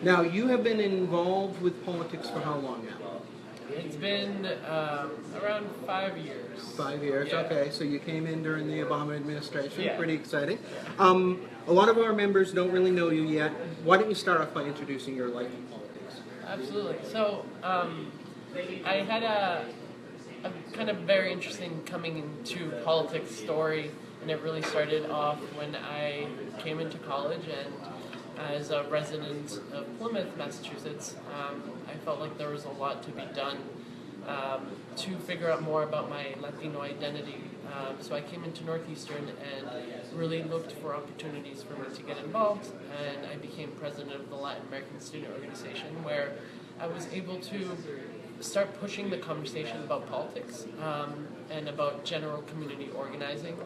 Now, you have been involved with politics for how long now? It's been around 5 years. 5 years, Yeah. okay. So you came in during the Obama administration, Yeah. pretty exciting. A lot of our members don't really know you yet. Why don't you start off by introducing your life in politics? Absolutely. So I had a kind of very interesting coming into politics story, and it really started off when I came into college, and as a resident of Plymouth, Massachusetts, I felt like there was a lot to be done to figure out more about my Latino identity. So I came into Northeastern and really looked for opportunities for me to get involved, and I became president of the Latin American Student Organization, where I was able to start pushing the conversation about politics and about general community organizing.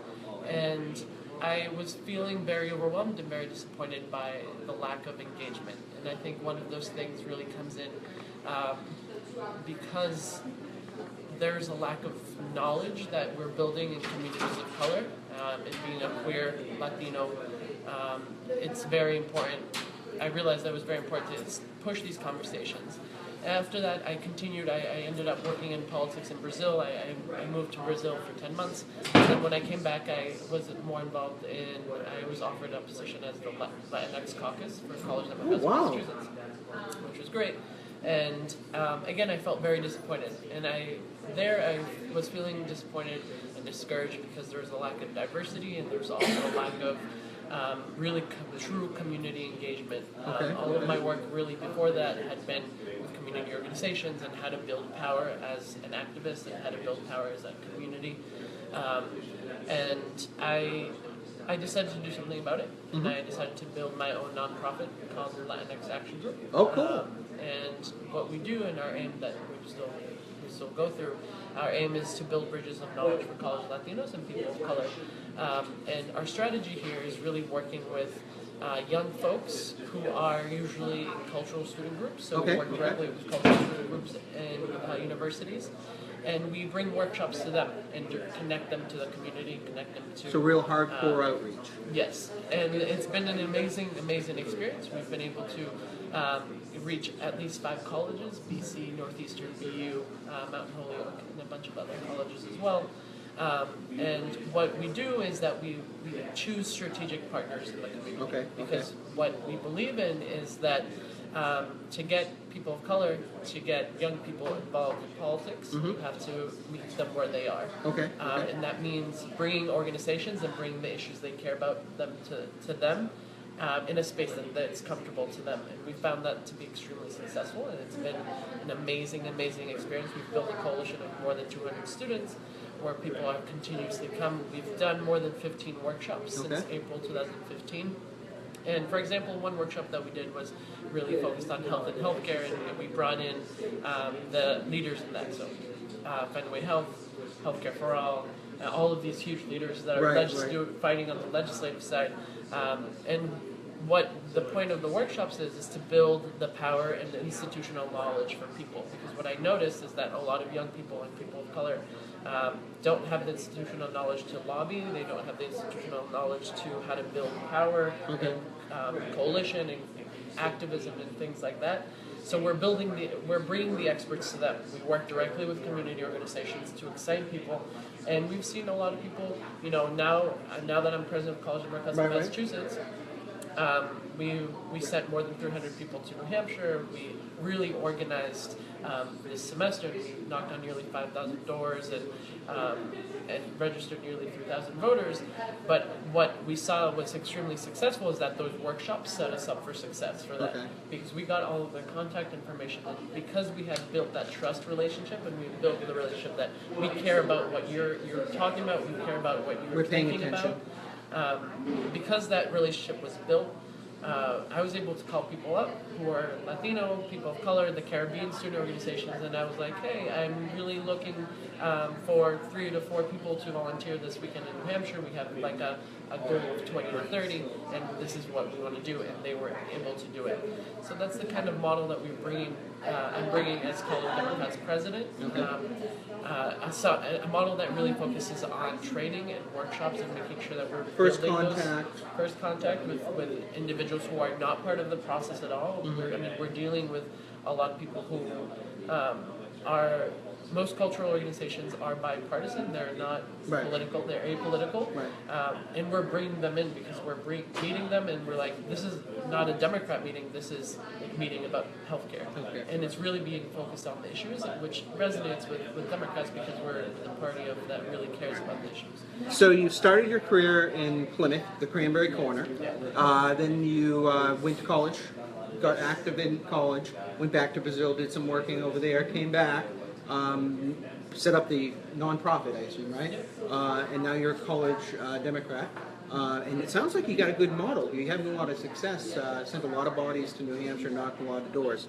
And I was feeling very overwhelmed and very disappointed by the lack of engagement. And I think one of those things really comes in because there's a lack of knowledge that we're building in communities of color. And being a queer Latino, it's very important. I realized that it was very important to push these conversations. After that, I continued. I ended up working in politics in Brazil. I moved to Brazil for 10 months. And then when I came back, I was more involved in, I was offered a position as the Latinx caucus for College of Massachusetts, which was great. And again, I felt very disappointed. And I was feeling disappointed and discouraged because there was a lack of diversity, and there was also a lack of really true community engagement. All of my work really before that had been with community organizations and how to build power as an activist and how to build power as a community. And I decided to do something about it, and I decided to build my own nonprofit called the Latinx Action Group. Oh, cool. And what we do, and our aim that we still go through, our aim is to build bridges of knowledge for college Latinos and people of color. And our strategy here is really working with young folks who are usually in cultural student groups. So we work directly with cultural student groups in universities. And we bring workshops to them and connect them to the community, connect them to... So real hardcore outreach. Yes, and it's been an amazing experience. We've been able to reach at least 5 colleges, BC, Northeastern, BU, Mountain Holyoke, and a bunch of other colleges as well. And what we do is that we choose strategic partners in the community. Because what we believe in is that to get people of color, to get young people involved in politics, you have to meet them where they are. And that means bringing organizations and bringing the issues they care about them to them in a space that's comfortable to them. And we found that to be extremely successful, and it's been an amazing experience. We've built a coalition of more than 200 students where people have continuously come. We've done more than 15 workshops since April 2015. And for example, one workshop that we did was really focused on health and healthcare, and we brought in the leaders in that. So Fenway Health, Healthcare for all of these huge leaders that are fighting on the legislative side. And what the point of the workshops is to build the power and the institutional knowledge for people. Because what I noticed is that a lot of young people and people of color don't have the institutional knowledge to lobby. They don't have the institutional knowledge to how to build power and coalition and activism and things like that. So we're bringing the experts to them. We work directly with community organizations to excite people, and we've seen a lot of people. Now that I'm president of College of Massachusetts, we sent more than 300 people to New Hampshire. We really organized this semester. We knocked on nearly 5,000 doors and registered nearly 3,000 voters. But what we saw was extremely successful is that those workshops set us up for success for that. Because we got all of their contact information, and because we had built that trust relationship, and we built the relationship that we care about what you're talking about, we care about what you're thinking about. Because that relationship was built, I was able to call people up who are Latino, people of color, the Caribbean student organizations, and I was like, hey, I'm really looking for 3 to 4 people to volunteer this weekend in New Hampshire. We have like a goal of 20 to 30, and this is what we want to do, and they were able to do it. So that's the kind of model that we're bringing I'm bringing as college Democrats president. A model that really focuses on training and workshops and making sure that we're First building contact. first contact with individuals who are not part of the process at all. We're dealing with a lot of people who are. Most cultural organizations are bipartisan. They're not Right. political. They're apolitical. Right. And we're bringing them in because we're meeting them, and we're like, this is not a Democrat meeting. This is a meeting about healthcare. Healthcare. And it's really being focused on the issues, which resonates with Democrats because we're the party that really cares about the issues. So you started your career in Plymouth, the Cranberry Corner. Then you went to college, got active in college, went back to Brazil, did some working over there, came back, set up the nonprofit, I assume, right? And now you're a college Democrat. And it sounds like you got a good model. You're having a lot of success, sent a lot of bodies to New Hampshire, knocked a lot of doors.